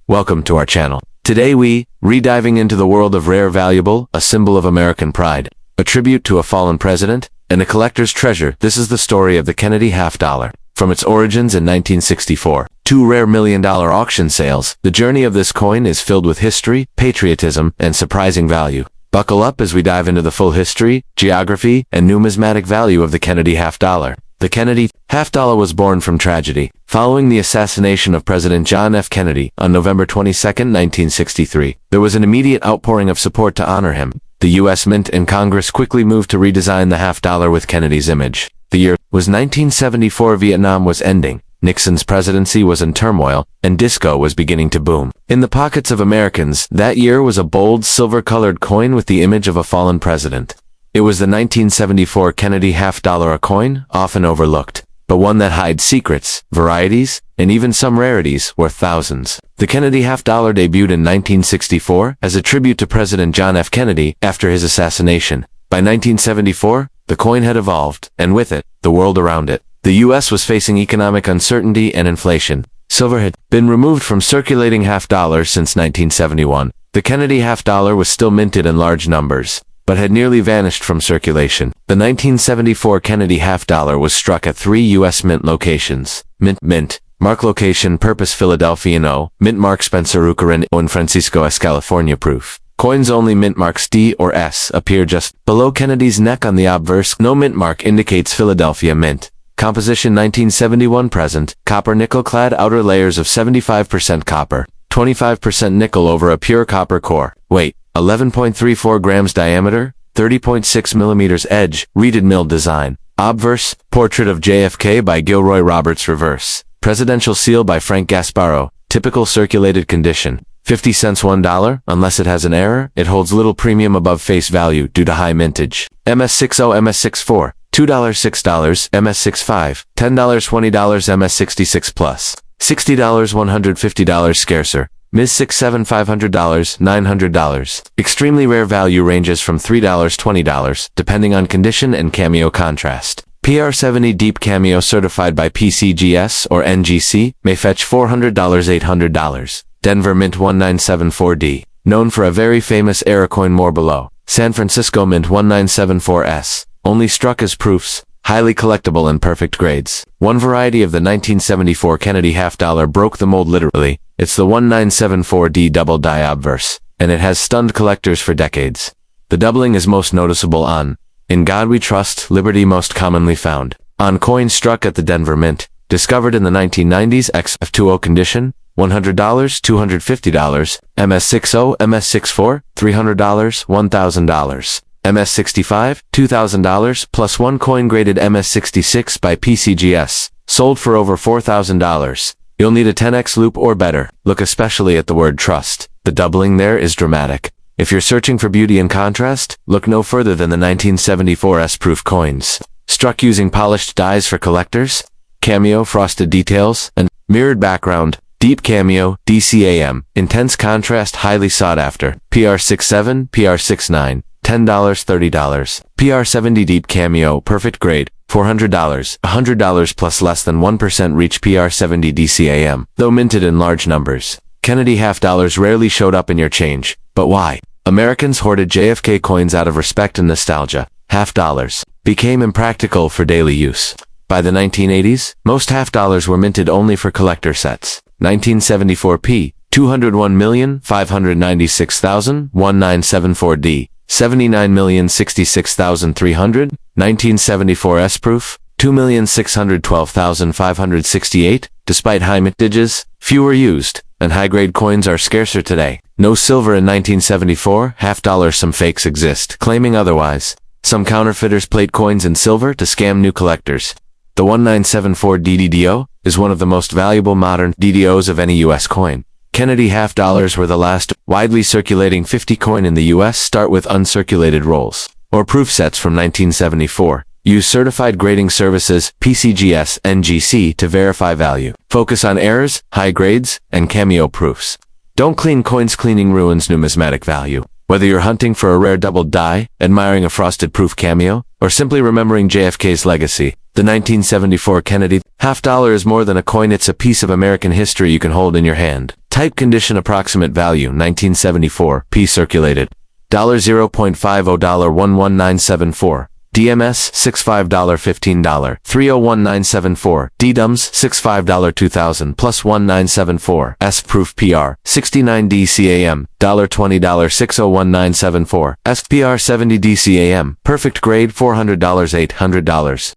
Welcome to our channel. Today we, re-diving into the world of rare valuable, a symbol of American pride, a tribute to a fallen president, and a collector's treasure. This is the story of the Kennedy half dollar. From its origins in 1964, two rare $1 million auction sales, the journey of this coin is filled with history, patriotism, and surprising value. Buckle up as we dive into the full history, geography, and numismatic value of the Kennedy half dollar. The Kennedy half dollar was born from tragedy, following the assassination of President John F. Kennedy on November 22, 1963. There was an immediate outpouring of support to honor him. The U.S. Mint and Congress quickly moved to redesign the half dollar with Kennedy's image. The year was 1974. Vietnam was ending, Nixon's presidency was in turmoil, and disco was beginning to boom. In the pockets of Americans, that year was a bold silver-colored coin with the image of a fallen president. It was the 1974 Kennedy half dollar, a coin often overlooked, but one that hides secrets, varieties, and even some rarities worth thousands. The Kennedy half dollar debuted in 1964 as a tribute to President John F. Kennedy after his assassination. By 1974, the coin had evolved, and with it, the world around it. The U.S. was facing economic uncertainty and inflation. Silver had been removed from circulating half dollars since 1971. The Kennedy half dollar was still minted in large numbers, but had nearly vanished from circulation. The 1974 Kennedy half dollar was struck at 3 U.S. Mint locations. Mint Mark location Purpose Philadelphia No. Mint Mark Spencer Ucarin in Francisco S. California. Proof. Coins only mint marks D or S appear just below Kennedy's neck on the obverse. No mint mark indicates Philadelphia Mint. Composition 1971 present. Copper nickel clad outer layers of 75% copper, 25% nickel over a pure copper core. Weight 11.34 grams diameter, 30.6 millimeters edge, reeded mill design. Obverse, portrait of JFK by Gilroy Roberts. Reverse, presidential seal by Frank Gasparro. Typical circulated condition, 50 cents $1, unless it has an error, it holds little premium above face value due to high mintage. MS60, MS64, $2, $6, MS65, $10, $20, MS66 plus, $60, $150 scarcer. MS67 $500, $900. Extremely rare value ranges from $3 $20, depending on condition and cameo contrast. PR70 deep cameo certified by PCGS or NGC may fetch $400 $800. Denver Mint 1974D, known for a very famous era coin. More below. San Francisco Mint 1974S, only struck as proofs, highly collectible and perfect grades. One variety of the 1974 Kennedy half dollar broke the mold literally. It's the 1974D double die obverse, and it has stunned collectors for decades. The doubling is most noticeable on In God We Trust, Liberty most commonly found. On coin struck at the Denver Mint, discovered in the 1990s XF20 condition, $100, $250, MS60, MS64, $300, $1,000. MS65, $2,000, plus one coin graded MS66 by PCGS, sold for over $4,000. You'll need a 10x loop or better. Look especially at the word trust. The doubling there is dramatic. If you're searching for beauty and contrast, look no further than the 1974 S-proof coins. Struck using polished dies for collectors, cameo frosted details, and mirrored background, deep cameo, DCAM, intense contrast, highly sought after. PR67, PR69. $10, $30. PR70 deep cameo, perfect grade, $400, $100 plus less than 1% reach PR70 DCAM, though minted in large numbers. Kennedy half dollars rarely showed up in your change, but why? Americans hoarded JFK coins out of respect and nostalgia. Half dollars became impractical for daily use. By the 1980s, most half dollars were minted only for collector sets. 1974 P, 201,596,1974D. 79,066,300, 1974 S-proof, 2,612,568. Despite high mintages, few are used, and high-grade coins are scarcer today. No silver in 1974, half dollars. Some fakes exist, claiming otherwise. Some counterfeiters plate coins in silver to scam new collectors. The 1974 DDDO is one of the most valuable modern DDOs of any U.S. coin. Kennedy half dollars were the last widely circulating 50 coin in the U.S. Start with uncirculated rolls or proof sets from 1974. Use certified grading services PCGS, NGC to verify value. Focus on errors, high grades, and cameo proofs. Don't clean coins. Cleaning ruins numismatic value. Whether you're hunting for a rare double die, admiring a frosted proof cameo, or simply remembering JFK's legacy, the 1974 Kennedy half dollar is more than a coin. It's a piece of American history you can hold in your hand. Type condition approximate value 1974, P circulated. $0.50 DMS $65 $15 $301974 DDUMS $65 2000 plus 1974 S proof PR 69 DCAM $20 601974 SPR 70 DCAM perfect grade $400 $800.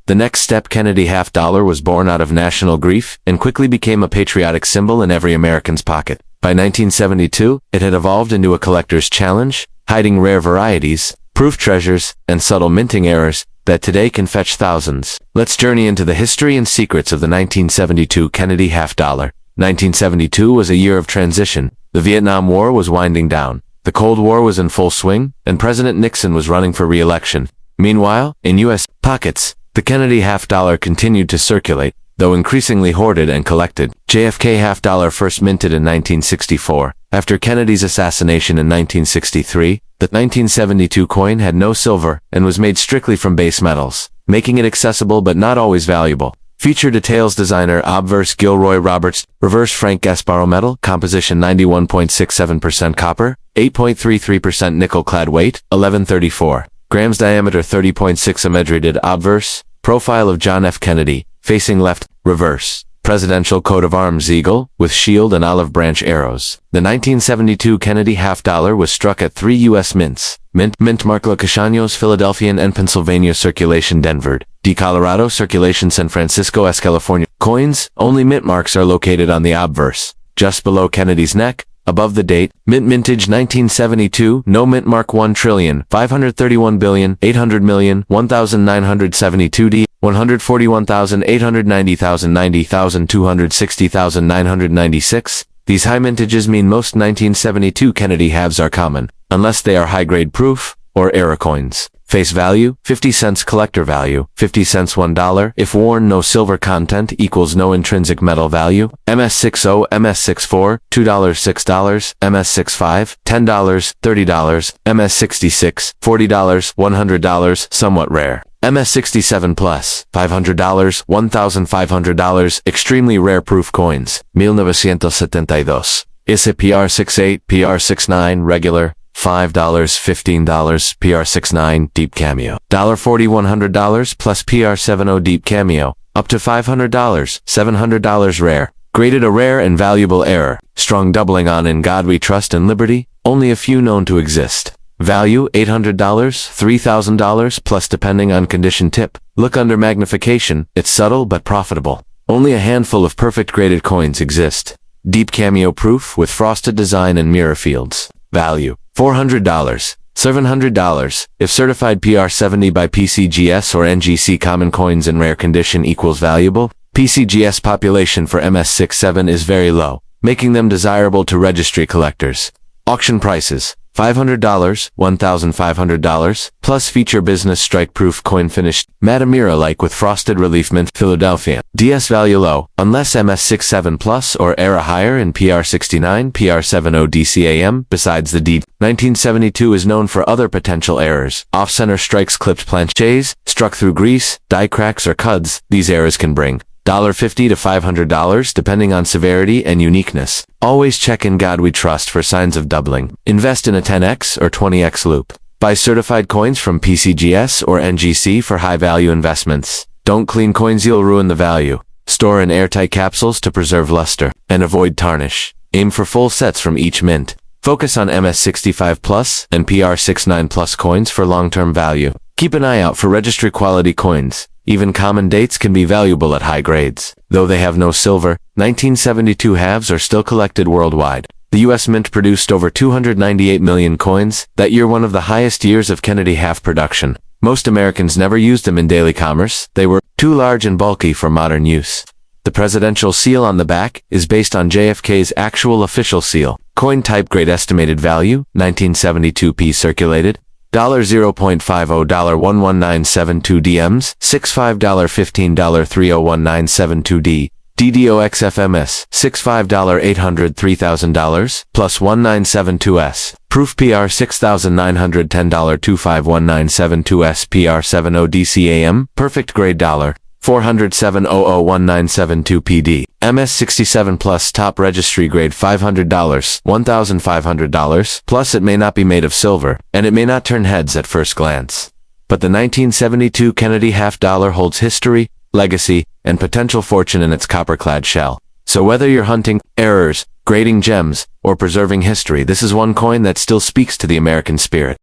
The next step, Kennedy half dollar, was born out of national grief and quickly became a patriotic symbol in every American's pocket. By 1972, it had evolved into a collector's challenge, hiding rare varieties, proof treasures, and subtle minting errors that today can fetch thousands. Let's journey into the history and secrets of the 1972 Kennedy half dollar. 1972 was a year of transition. The Vietnam War was winding down. The Cold War was in full swing, and President Nixon was running for re-election. Meanwhile, in U.S. pockets, the Kennedy half dollar continued to circulate, though increasingly hoarded and collected. JFK half dollar first minted in 1964. After Kennedy's assassination in 1963, the 1972 coin had no silver and was made strictly from base metals, making it accessible but not always valuable. Feature details: designer obverse Gilroy Roberts, reverse Frank Gasparro metal, composition 91.67% copper, 8.33% nickel, clad weight 1134 grams, diameter 30.6 amedrided obverse, profile of John F. Kennedy, facing left, reverse. Presidential coat of arms eagle, with shield and olive branch arrows. The 1972 Kennedy half dollar was struck at 3 U.S. mints. Mint mark Los Castaños, Philadelphian and Pennsylvania, circulation Denver, D. Colorado, circulation San Francisco, S. California. Coins, only mint marks are located on the obverse, just below Kennedy's neck, above the date. Mintage 1972, no mint mark 1,531,800,000,1972 D. 141,890,000 90,260,996. These high mintages mean most 1972 Kennedy halves are common, unless they are high-grade proof or error coins. Face value, 50 cents. Collector value, 50 cents. $1. If worn, no silver content equals no intrinsic metal value. MS60, MS64, $2, $6, MS65, $10, $30, MS66, $40, $100, somewhat rare. MS67 plus, $500, $1,500, extremely rare proof coins. 1972. PR68, PR69, regular, $5, $15, PR69, deep cameo. $40, $100 plus PR70 deep cameo, up to $500, $700 rare. Graded a rare and valuable error. Strong doubling on In God We Trust and Liberty, only a few known to exist. Value, $800, $3,000 plus depending on condition. Tip: look under magnification, it's subtle but profitable. Only a handful of perfect graded coins exist. Deep cameo proof with frosted design and mirror fields. Value, $400, $700, if certified PR70 by PCGS or NGC. Common coins in rare condition equals valuable. PCGS population for MS67 is very low, making them desirable to registry collectors. Auction prices: $500, $1,500, plus feature business strike proof coin finished, Matamira-like with frosted relief mint, Philadelphia. DS value low, unless MS67 plus or era higher in PR69, PR70 DCAM, besides the D. 1972 is known for other potential errors. Off-center strikes, clipped planches, struck through grease, die cracks or cuds. These errors can bring $50 to $500 depending on severity and uniqueness. Always check In God We Trust for signs of doubling. Invest in a 10x or 20x loop. Buy certified coins from PCGS or NGC for high-value investments. Don't clean coins, you'll ruin the value. Store in airtight capsules to preserve luster and avoid tarnish. Aim for full sets from each mint. Focus on MS65 plus and PR69 plus coins for long-term value. Keep an eye out for registry quality coins. Even common dates can be valuable at high grades. Though they have no silver, 1972 halves are still collected worldwide. The U.S. Mint produced over 298 million coins, that year one of the highest years of Kennedy half production. Most Americans never used them in daily commerce. They were too large and bulky for modern use. The presidential seal on the back is based on JFK's actual official seal. Coin type: grade, estimated value, 1972 P circulated. $0.50 11972 DMs, $65 $15 301972 D, DDOXFMS, $65 800 $3,000, plus 1972S, proof PR $6,910 $251972S PR70 DCAM, perfect grade $4 407001972 PD. MS67 Plus top registry grade $500, $1,500, plus it may not be made of silver, and it may not turn heads at first glance. But the 1972 Kennedy half dollar holds history, legacy, and potential fortune in its copper-clad shell. So whether you're hunting errors, grading gems, or preserving history, this is one coin that still speaks to the American spirit.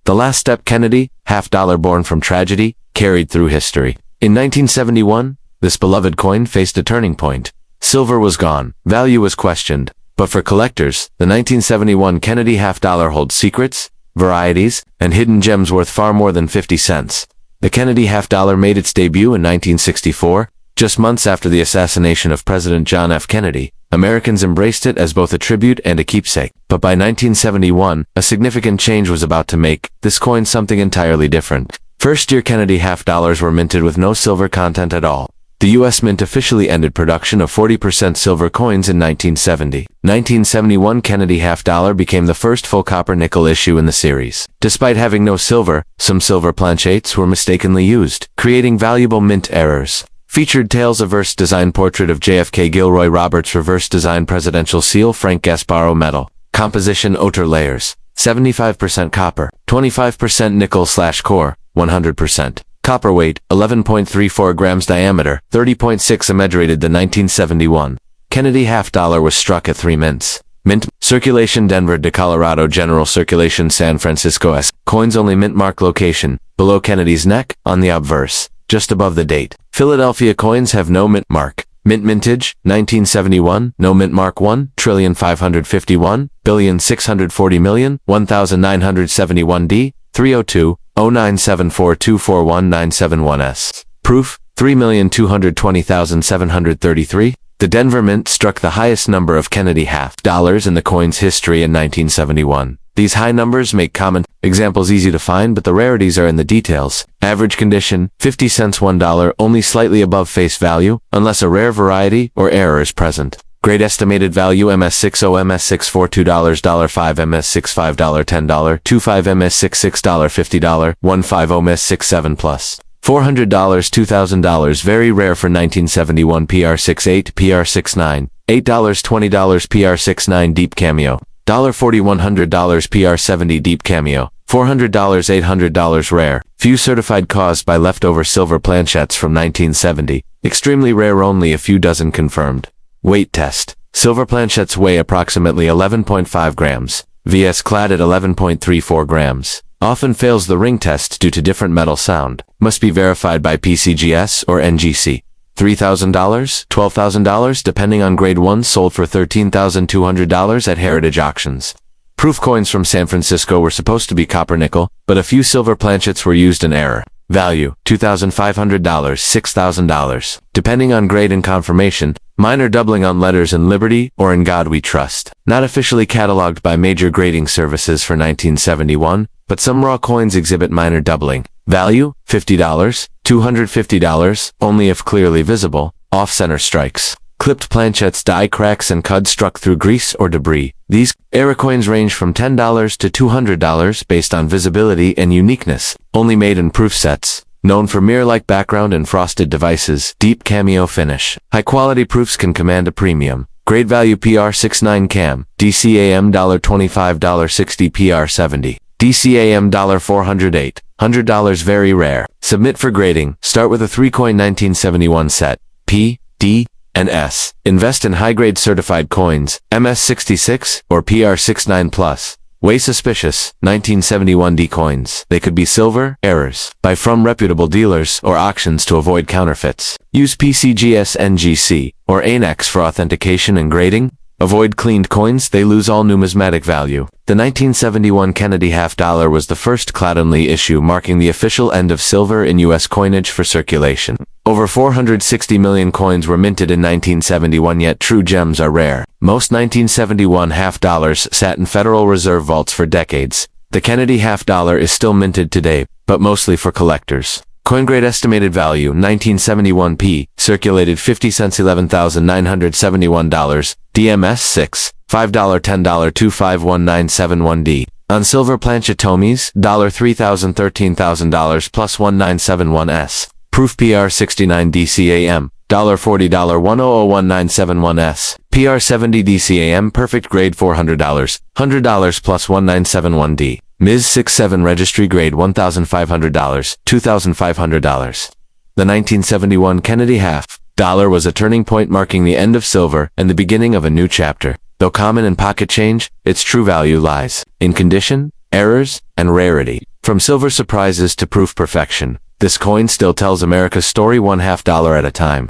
The last step Kennedy, half dollar born from tragedy, carried through history. In 1971, this beloved coin faced a turning point. Silver was gone, value was questioned, but for collectors, the 1971 Kennedy half dollar holds secrets, varieties, and hidden gems worth far more than 50 cents. The Kennedy half dollar made its debut in 1964, just months after the assassination of President John F. Kennedy. Americans embraced it as both a tribute and a keepsake. But by 1971, a significant change was about to make this coin something entirely different. First-year Kennedy half dollars were minted with no silver content at all. The U.S. Mint officially ended production of 40% silver coins in 1970. 1971 Kennedy half dollar became the first full copper nickel issue in the series. Despite having no silver, some silver planchettes were mistakenly used, creating valuable mint errors. Featured tails reverse design portrait of JFK Gilroy Roberts reverse design presidential seal Frank Gasparro metal. Composition outer layers. 75% copper, 25% nickel/core, 100%. Copper weight, 11.34 grams diameter, 30.6 immedrated. The 1971 Kennedy half dollar was struck at 3 mints. Mint, circulation Denver to Colorado, general circulation San Francisco S. Coins only mint mark location, below Kennedy's neck, on the obverse, just above the date. Philadelphia coins have no mint mark. Mint mintage, 1971, no mint mark 1,651,640,000,1971 D, 302-0974241971S. Proof, 3,220,733. The Denver Mint struck the highest number of Kennedy half dollars in the coin's history in 1971. These high numbers make common examples easy to find, but the rarities are in the details. Average condition, 50 cents $1, only slightly above face value, unless a rare variety or error is present. Grade estimated value MS60, MS64 $2, $5, MS65 $10, 25 MS66 $50, 150 MS67 plus. $400, $2,000 very rare for 1971 PR68, PR69, $8, $20 PR69 deep cameo. $40, $100 PR70 deep cameo, $400, $800 rare, few certified caused by leftover silver planchettes from 1970, extremely rare only a few dozen confirmed. Weight test. Silver planchettes weigh approximately 11.5 grams, vs Clad at 11.34 grams. Often fails the ring test due to different metal sound. Must be verified by PCGS or NGC. $3,000, $12,000 depending on grade 1, sold for $13,200 at Heritage Auctions. Proof coins from San Francisco were supposed to be copper nickel, but a few silver planchettes were used in error. Value, $2,500, $6,000. Depending on grade and confirmation, minor doubling on letters in Liberty or In God We Trust. Not officially cataloged by major grading services for 1971, but some raw coins exhibit minor doubling. Value, $50, $250, only if clearly visible, off-center strikes. Clipped planchettes, die cracks and cud struck through grease or debris. These error coins range from $10 to $200 based on visibility and uniqueness. Only made in proof sets. Known for mirror-like background and frosted devices. Deep cameo finish. High-quality proofs can command a premium. Grade value PR69 cam. DCAM $25, $60 PR70. DCAM $408. $100 very rare. Submit for grading. Start with a 3-coin 1971 set. P, D, and S. Invest in high-grade certified coins, MS66 or PR69 plus. Way suspicious, 1971 D coins. They could be silver, errors. Buy from reputable dealers or auctions to avoid counterfeits. Use PCGS NGC or ANEX for authentication and grading. Avoid cleaned coins, they lose all numismatic value. The 1971 Kennedy half dollar was the first Clad-only issue, marking the official end of silver in U.S. coinage for circulation. Over 460 million coins were minted in 1971, yet true gems are rare. Most 1971 half dollars sat in Federal Reserve vaults for decades. The Kennedy half dollar is still minted today, but mostly for collectors. Coin grade estimated value 1971 P, circulated 50 cents $11,971, DMS 6, $5 $10 251971 D. On silver planchette $3,000 $13,000 plus 1971 S. Proof PR69 DCAM, $40 $1001971S. PR70 DCAM perfect grade $400, $100 plus 1971D. MIS67 registry grade $1,500, $2,500. The 1971 Kennedy half dollar was a turning point marking the end of silver and the beginning of a new chapter. Though common in pocket change, its true value lies in condition, errors, and rarity. From silver surprises to proof perfection, this coin still tells America's story $1/2 at a time.